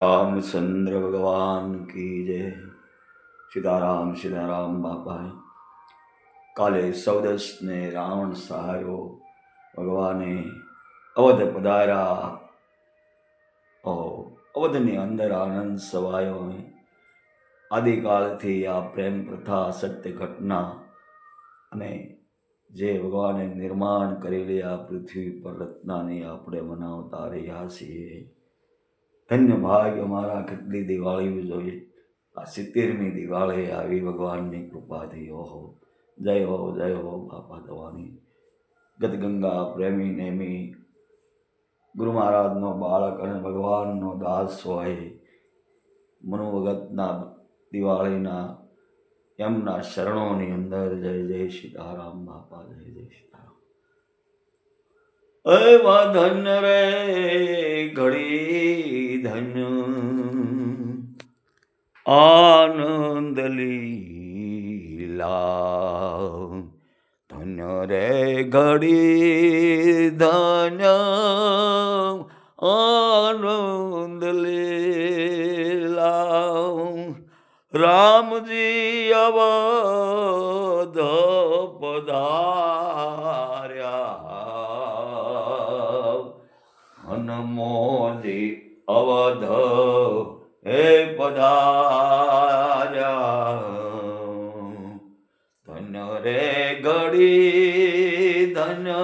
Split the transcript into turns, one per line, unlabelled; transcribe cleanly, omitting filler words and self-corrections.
रामचंद्र भगवान की जय। સીતારામ બાપા. કાલે 14 ને રાવણ સહાયો ભગવાને અવધ પધાર્યા. અવધની અંદર આનંદ સવાયો. આદિકાલથી આ પ્રેમ પ્રથા, સત્ય ઘટના અને જે ભગવાને નિર્માણ કરેલી આ પૃથ્વી પર રત્નાની આપણે મનાવતા રહ્યા છીએ. ધન્ય ભાગ્ય અમારા. કેટલી દિવાળી જોઈએ. આ 70મી દિવાળી આવી ભગવાનની કૃપાથી. ઓહો, જય હો બાપા તમારી. ગદગંગા પ્રેમી નેમી ગુરુ મહારાજનો બાળક અને ભગવાનનો દાસ હોય. મનોભગતના દિવાળીના એમના શરણોની અંદર જય જય સીતારામ બાપા, જય જય સીતારામ. એવા ધન્ય રે ઘડી ધન્ય આનંદ લીલા. ધન્ય રે ઘડી ધન્ય આનંદ લીલા. રામજી અવધ પધાર્યા. હનુમોજી અવધ હે પધાર્યા. ધન્ય રે ઘડી ધન્ય